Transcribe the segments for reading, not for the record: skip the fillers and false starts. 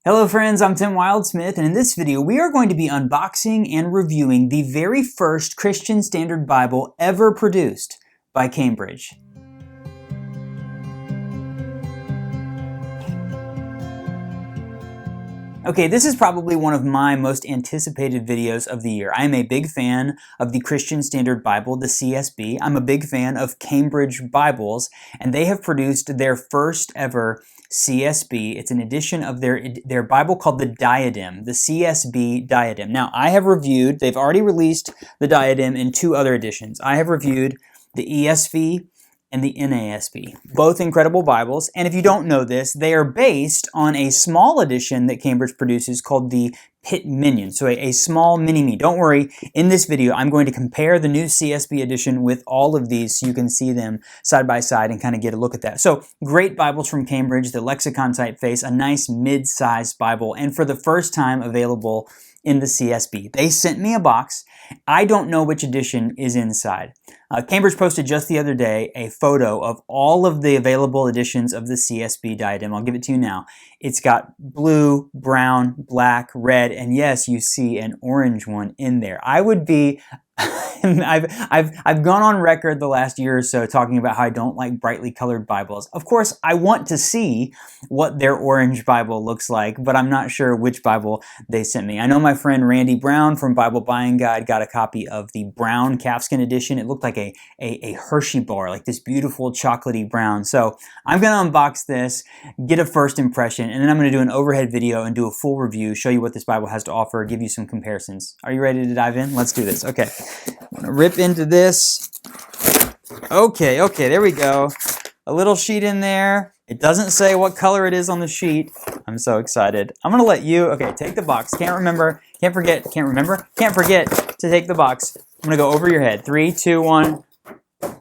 Hello friends, I'm Tim Wildsmith, and in this video we are going to be unboxing and reviewing the very first Christian Standard Bible ever produced by Cambridge. Okay, this is probably one of my most anticipated videos of the year. I am a big fan of the Christian Standard Bible, the CSB. I'm a big fan of Cambridge Bibles, and they have produced their first ever CSB. It's an edition of their Bible called the Diadem, the CSB Diadem. Now, I have reviewed, they've already released the Diadem in two other editions. I have reviewed the ESV and the NASB, both incredible Bibles. And if you don't know this, they are based on a small edition that Cambridge produces called the Pit Minion, so a small mini-me. Don't worry, in this video I'm going to compare the new CSB edition with all of these so you can see them side by side and kind of get a look at that. So great Bibles from Cambridge, the lexicon typeface, a nice mid-sized Bible, and for the first time available in the CSB. They sent me a box. I don't know which edition is inside. Cambridge posted just the other day a photo of all of the available editions of the CSB Diadem. I'll give it to you now. It's got blue, brown, black, red, and yes, you see an orange one in there. I would be I've gone on record the last year or so talking about how I don't like brightly colored Bibles. Of course, I want to see what their orange Bible looks like, but I'm not sure which Bible they sent me. I know my friend Randy Brown from Bible Buying Guide got a copy of the brown calfskin edition. It looked like a Hershey bar, like this beautiful chocolatey brown. So I'm going to unbox this, get a first impression, and then I'm going to do an overhead video and do a full review, show you what this Bible has to offer, give you some comparisons. Are you ready to dive in? Let's do this. Okay. I'm gonna rip into this. Okay, there we go. A little sheet in there. It doesn't say what color it is on the sheet. I'm so excited. I'm gonna let you, okay, take the box. Can't forget to take the box. I'm gonna go over your head. 3, 2, 1.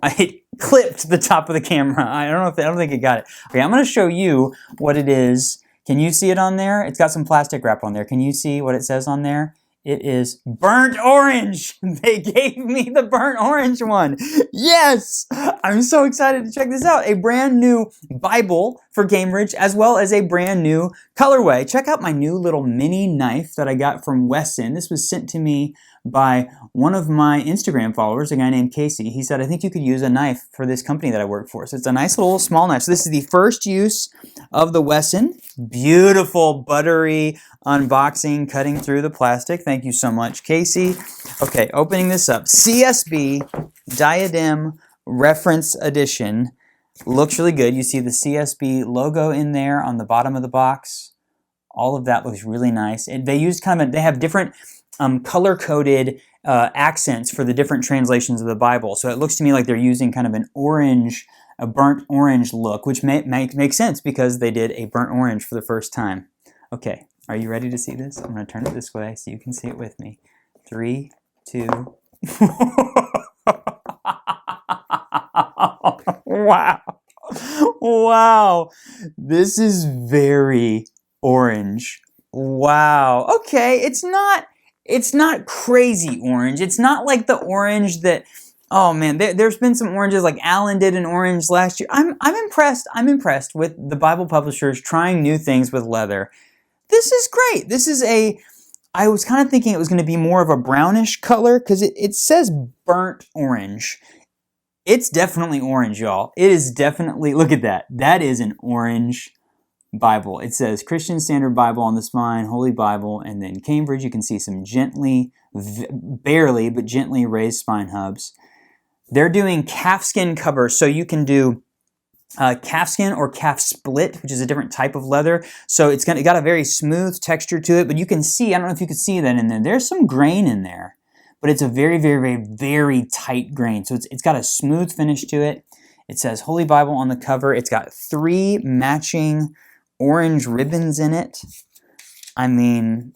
I clipped the top of the camera. I don't think it got it. Okay, I'm gonna show you what it is. Can you see it on there? It's got some plastic wrap on there. Can you see what it says on there? It is burnt orange. They gave me the burnt orange one. Yes! I'm so excited to check this out. A brand new Bible for Cambridge, as well as a brand new colorway. Check out my new little mini knife that I got from Wesson. This was sent to me by one of my Instagram followers, a guy named Casey. He said, I think you could use a knife for this company that I work for. So it's a nice little small knife. So this is the first use of the Wesson. Beautiful, buttery unboxing, cutting through the plastic. Thank you so much, Casey. Okay, opening this up. CSB Diadem Reference Edition. Looks really good. You see the CSB logo in there on the bottom of the box. All of that looks really nice. And they use they have different color-coded accents for the different translations of the Bible. So it looks to me like they're using kind of an orange, a burnt orange look, which makes sense because they did a burnt orange for the first time. Okay, are you ready to see this? I'm going to turn it this way so you can see it with me. 3, 2... Wow. Wow. This is very orange. Wow. Okay, it's not crazy orange. It's not like the orange that, oh man, there's been some oranges like Alan did an orange last year. I'm impressed. I'm impressed with the Bible publishers trying new things with leather. This is great. This is I was kind of thinking it was going to be more of a brownish color because it says burnt orange. It's definitely orange, y'all. It is definitely, look at that. That is an orange Bible. It says Christian Standard Bible on the spine, Holy Bible, and then Cambridge. You can see some barely, but gently raised spine hubs. They're doing calfskin covers, so you can do calfskin or calf split, which is a different type of leather. So it got a very smooth texture to it, but you can see, I don't know if you can see that in there. There's some grain in there, but it's a very, very, very, very tight grain. So it's got a smooth finish to it. It says Holy Bible on the cover. It's got 3 matching orange ribbons in it. I mean,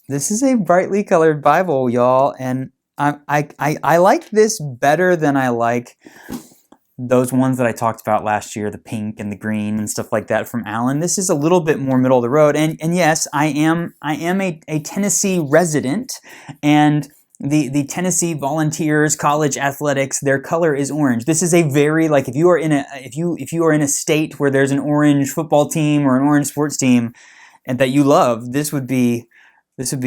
this is a brightly colored Bible, y'all, and I like this better than I like those ones that I talked about last year, the pink and the green and stuff like that from Alan. This is a little bit more middle of the road, and yes, I am a Tennessee resident, and the Tennessee Volunteers college athletics, their color is orange. This is a very, like, if you are in a state where there's an orange football team or an orange sports team, and that you love, this would be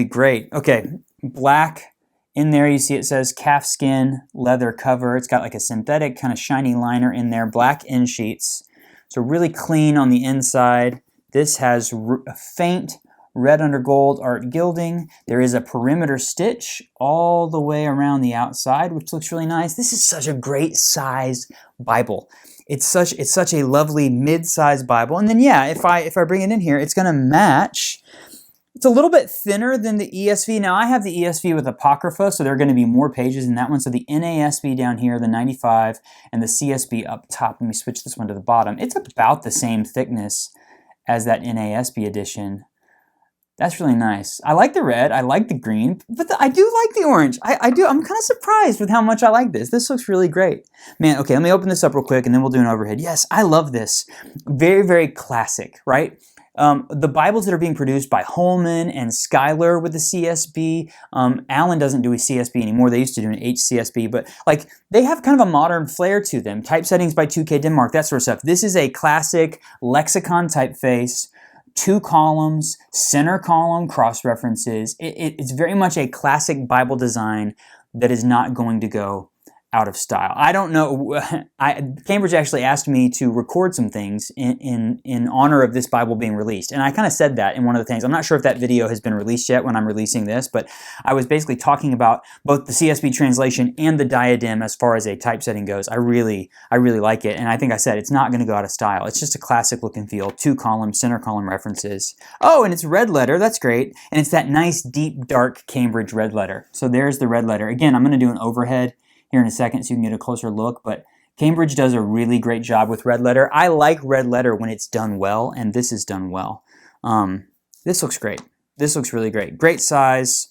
great. Okay, black in there. You see it says calfskin leather cover. It's got like a synthetic kind of shiny liner in there. Black end sheets. So really clean on the inside. This has a faint red under gold art gilding. There is a perimeter stitch all the way around the outside, which looks really nice. This is such a great size Bible. It's such a lovely mid-sized Bible. And then yeah, if I bring it in here, it's going to match. It's a little bit thinner than the ESV. Now I have the ESV with Apocrypha, so there are going to be more pages in that one. So the NASB down here, the 95, and the CSB up top. Let me switch this one to the bottom. It's about the same thickness as that NASB edition. That's really nice. I like the red, I like the green, but I do like the orange. I do. I'm kind of surprised with how much I like this. This looks really great. Man, okay, let me open this up real quick and then we'll do an overhead. Yes, I love this. Very, very classic, right? The Bibles that are being produced by Holman and Schuyler with the CSB, Allen doesn't do a CSB anymore. They used to do an HCSB, but like they have kind of a modern flair to them. Typesettings by 2K Denmark, that sort of stuff. This is a classic lexicon typeface, 2 columns, center column, cross references. It's very much a classic Bible design that is not going to go out of style. I don't know. Cambridge actually asked me to record some things in honor of this Bible being released. And I kind of said that in one of the things. I'm not sure if that video has been released yet when I'm releasing this, but I was basically talking about both the CSB translation and the Diadem as far as a typesetting goes. I really like it. And I think I said it's not going to go out of style. It's just a classic look and feel. 2 columns, center column references. Oh, and it's red letter. That's great. And it's that nice, deep, dark Cambridge red letter. So there's the red letter. Again, I'm going to do an overhead here in a second so you can get a closer look, but Cambridge does a really great job with red letter. I like red letter when it's done well, and this is done well. This looks great. This looks really great. Great size,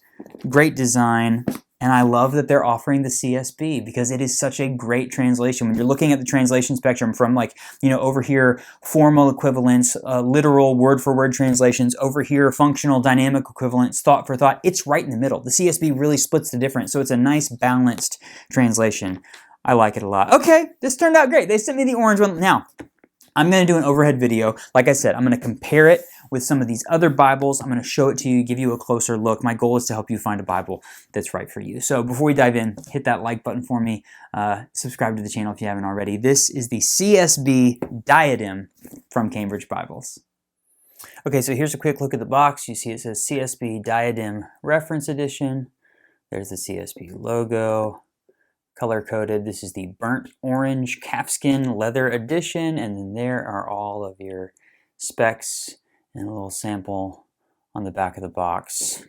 great design, and I love that they're offering the CSB because it is such a great translation. When you're looking at the translation spectrum from like, you know, over here, formal equivalents, literal word-for-word translations, over here, functional dynamic equivalents, thought for thought, it's right in the middle. The CSB really splits the difference, so it's a nice balanced translation. I like it a lot. Okay, this turned out great. They sent me the orange one. Now, I'm going to do an overhead video. Like I said, I'm going to compare it with some of these other Bibles. I'm going to show it to you, give you a closer look. My goal is to help you find a Bible that's right for you. So before we dive in, hit that like button for me. Subscribe to the channel if you haven't already. This is the CSB Diadem from Cambridge Bibles. Okay, so here's a quick look at the box. You see it says CSB Diadem Reference Edition. There's the CSB logo. Color-coded. This is the burnt orange calfskin leather edition, and then there are all of your specs and a little sample on the back of the box.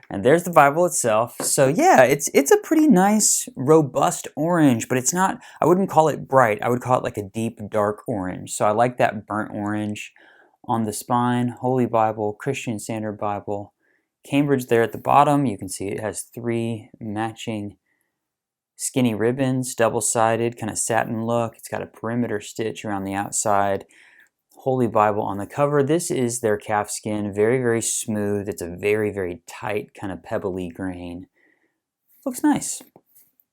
And there's the Bible itself. So yeah, it's a pretty nice, robust orange, but it's not, I wouldn't call it bright. I would call it like a deep, dark orange. So I like that burnt orange on the spine. Holy Bible, Christian Standard Bible. Cambridge there at the bottom. You can see it has 3 matching skinny ribbons, double-sided, kind of satin look. It's got a perimeter stitch around the outside. Holy Bible on the cover. This is their calfskin, very, very smooth. It's a very, very tight, kind of pebbly grain. Looks nice.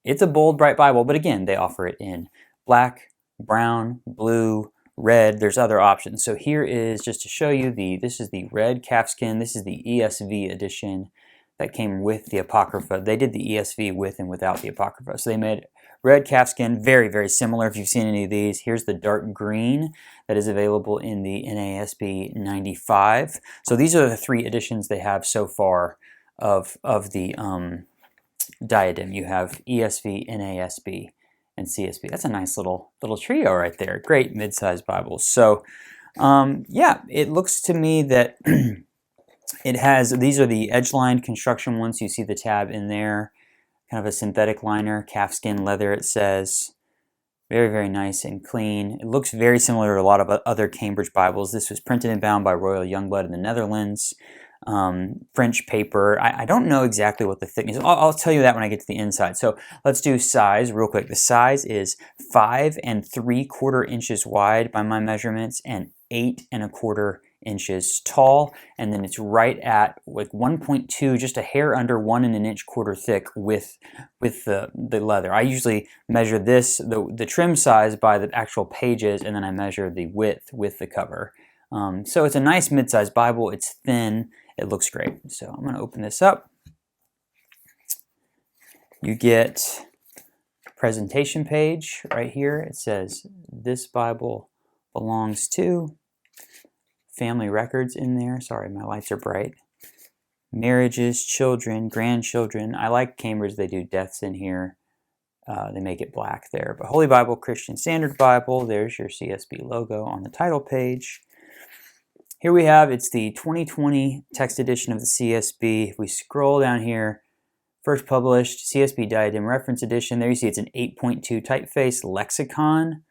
It's a bold, bright Bible, but again, they offer it in black, brown, blue, red. There's other options. So here is, just to show you, this is the red calfskin. This is the ESV edition that came with the Apocrypha. They did the ESV with and without the Apocrypha. So they made red calfskin, very, very similar if you've seen any of these. Here's the dark green that is available in the NASB 95. So these are the 3 editions they have so far of the Diadem. You have ESV, NASB, and CSB. That's a nice little trio right there. Great mid-sized Bibles. So yeah, it looks to me that it has, these are the edge-lined construction ones. You see the tab in there, kind of a synthetic liner, calfskin leather it says. Very, very nice and clean. It looks very similar to a lot of other Cambridge Bibles. This was printed and bound by Royal Youngblood in the Netherlands. French paper. I don't know exactly what the thickness is. I'll tell you that when I get to the inside. So let's do size real quick. The size is 5 3/4 inches wide by my measurements and 8 1/4 inches tall, and then it's right at like 1.2, just a hair under 1 1/4 inch thick with the leather. I usually measure this, the trim size, by the actual pages, and then I measure the width with the cover. So it's a nice mid-sized Bible. It's thin. It looks great. So I'm going to open this up. You get a presentation page right here. It says, this Bible belongs to, family records in there. Sorry, my lights are bright. Marriages, children, grandchildren. I like Cambridge. They do deaths in here. They make it black there. But Holy Bible, Christian Standard Bible. There's your CSB logo on the title page. Here we have, it's the 2020 text edition of the CSB. If we scroll down here, first published CSB Diadem Reference Edition. There you see it's an 8.2 typeface lexicon.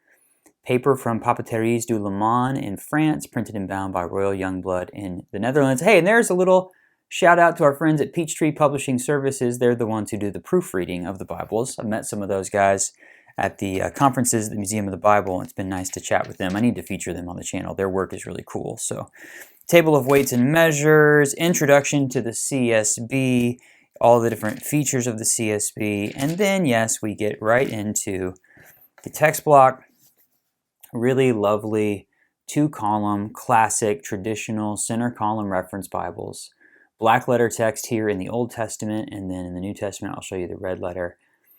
Paper from Papeteries du Le Mans in France, printed and bound by Royal Youngblood in the Netherlands. Hey, and there's a little shout out to our friends at Peachtree Publishing Services. They're the ones who do the proofreading of the Bibles. I've met some of those guys at the conferences at the Museum of the Bible. It's been nice to chat with them. I need to feature them on the channel. Their work is really cool. So, table of weights and measures, introduction to the CSB, all the different features of the CSB, and then, yes, we get right into the text block. Really lovely 2-column, classic, traditional center column reference Bibles. Black letter text here in the Old Testament, and then in the New Testament, I'll show you the red letter.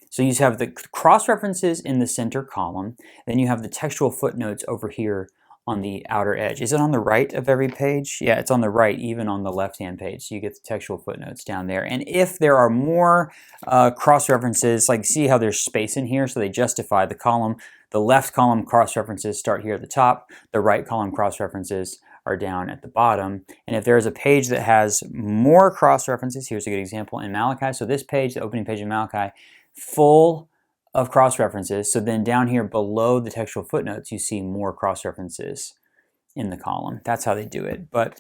So you have the cross references in the center column, then you have the textual footnotes over here on the outer edge. Is it on the right of every page? Yeah, it's on the right, even on the left-hand page. So you get the textual footnotes down there. And if there are more cross-references, like see how there's space in here, so they justify the column. The left column cross-references start here at the top. The right column cross-references are down at the bottom. And if there is a page that has more cross-references, here's a good example in Malachi. So this page, the opening page of Malachi, full of cross-references. So then down here below the textual footnotes, you see more cross-references in the column. That's how they do it. But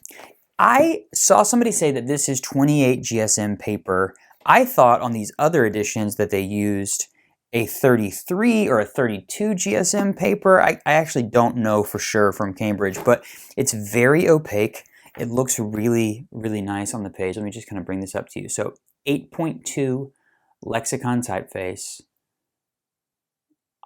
I saw somebody say that this is 28 GSM paper. I thought on these other editions that they used a 33 or a 32 GSM paper. I actually don't know for sure from Cambridge, but it's very opaque. It looks really, really nice on the page. Let me just kind of bring this up to you. So 8.2 lexicon typeface.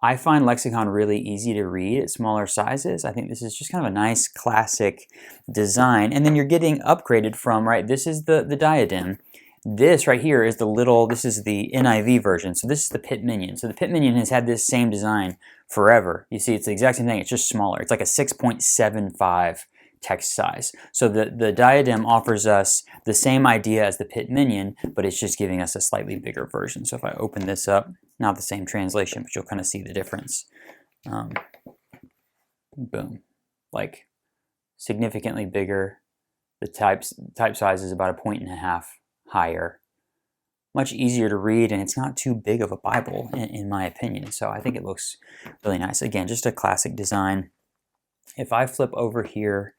I find lexicon really easy to read at smaller sizes. I think this is just kind of a nice classic design. And then you're getting upgraded from, right, this is the Diadem. This right here is this is the NIV version. So this is the Pit Minion. So the Pit Minion has had this same design forever. You see, it's the exact same thing. It's just smaller. It's like a 6.75 text size. So the Diadem offers us the same idea as the Pit Minion, but it's just giving us a slightly bigger version. So if I open this up, not the same translation, but you'll kind of see the difference. Boom. Like significantly bigger. The type size is about 1.5 points higher. Much easier to read, and it's not too big of a Bible in my opinion. So I think it looks really nice. Again, just a classic design. If I flip over here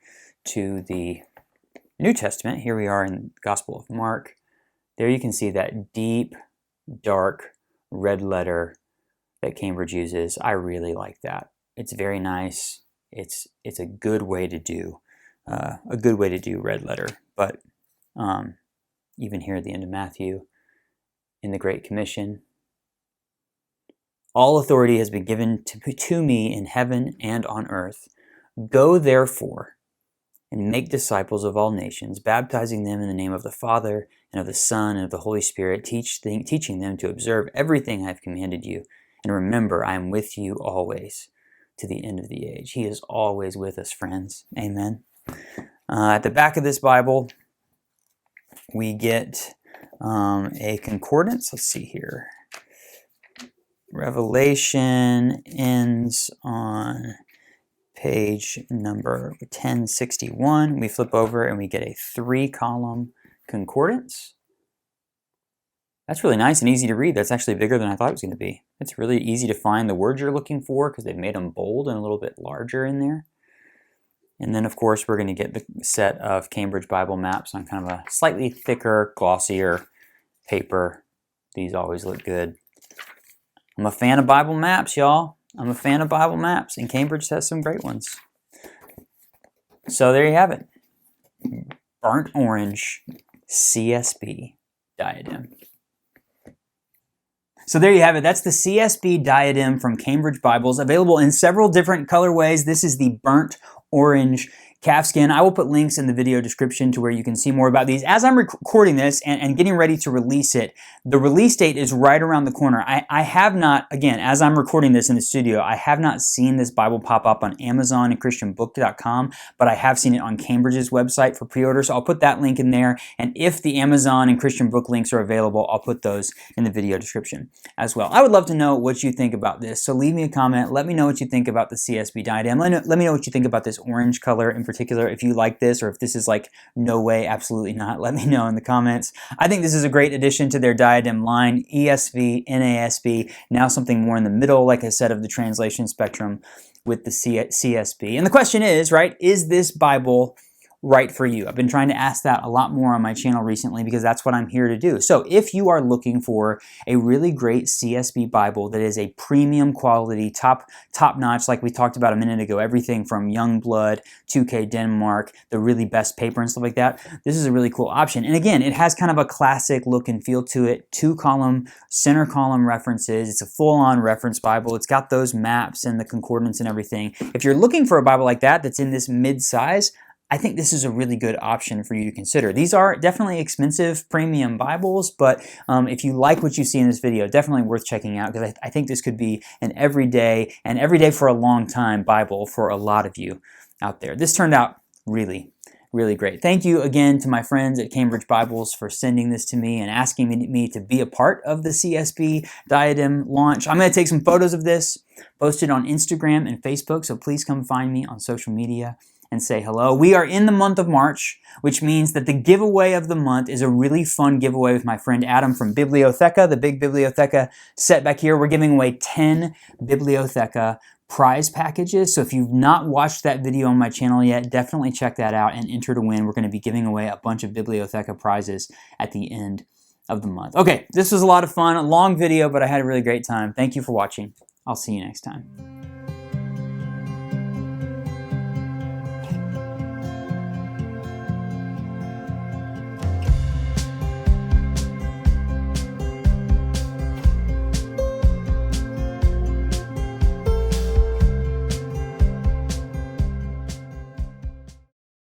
to the New Testament, here we are in the Gospel of Mark. There you can see that deep, dark red letter that Cambridge uses. I really like that. It's very nice. It's a good way to do red letter. But even here at the end of Matthew, in the Great Commission, all authority has been given to me in heaven and on earth. Go therefore and make disciples of all nations, baptizing them in the name of the Father and of the Son and of the Holy Spirit, teaching them to observe everything I have commanded you. And remember, I am with you always to the end of the age. He is always with us, friends. Amen. At the back of this Bible, we get a concordance. Let's see here. Revelation ends on page number 1061. We flip over and we get a 3-column concordance. That's really nice and easy to read. That's actually bigger than I thought it was going to be. It's really easy to find the words you're looking for because they've made them bold and a little bit larger in there. And then, of course, we're going to get the set of Cambridge Bible maps on kind of a slightly thicker, glossier paper. These always look good. I'm a fan of Bible maps, y'all. I'm a fan of Bible maps, and Cambridge has some great ones. So there you have it. Burnt orange CSB Diadem. So there you have it. That's the CSB Diadem from Cambridge Bibles, available in several different colorways. This is the burnt orange calfskin. I will put links in the video description to where you can see more about these. As I'm recording this and getting ready to release it, the release date is right around the corner. I have not, again, as I'm recording this in the studio, I have not seen this Bible pop up on Amazon and ChristianBook.com, but I have seen it on Cambridge's website for pre-order, so I'll put that link in there. And if the Amazon and Christian Book links are available, I'll put those in the video description as well. I would love to know what you think about this, so leave me a comment. Let me know what you think about the CSB Diadem. Let me know what you think about this orange color in particular, if you like this or if this is like, no way, absolutely not. Let me know in the comments. I think this is a great addition to their Diadem line, ESV, NASB, now something more in the middle, like I said, of the translation spectrum with the CSB. And the question is, right, is this Bible right for you? I've been trying to ask that a lot more on my channel recently because that's what I'm here to do. So if you are looking for a really great CSB Bible that is a premium quality, top-notch, like we talked about a minute ago, everything from Youngblood, 2K Denmark, the really best paper and stuff like that, this is a really cool option. And again, it has kind of a classic look and feel to it, 2-column, center column references. It's a full-on reference Bible. It's got those maps and the concordance and everything. If you're looking for a Bible like that that's in this mid-size, I think this is a really good option for you to consider. These are definitely expensive premium Bibles, but if you like what you see in this video, definitely worth checking out because I think this could be an everyday and everyday for a long time Bible for a lot of you out there. This turned out really great. Thank you again to my friends at Cambridge Bibles for sending this to me and asking me to be a part of the CSB Diadem launch. I'm going to take some photos of this, post it on Instagram and Facebook, so please come find me on social media and say hello. We are in the month of March, which means that the giveaway of the month is a really fun giveaway with my friend Adam from Bibliotheca, the big Bibliotheca set back here. We're giving away 10 Bibliotheca prize packages. So if you've not watched that video on my channel yet, definitely check that out and enter to win. We're going to be giving away a bunch of Bibliotheca prizes at the end of the month. Okay, this was a lot of fun, a long video, but I had a really great time. Thank you for watching. I'll see you next time.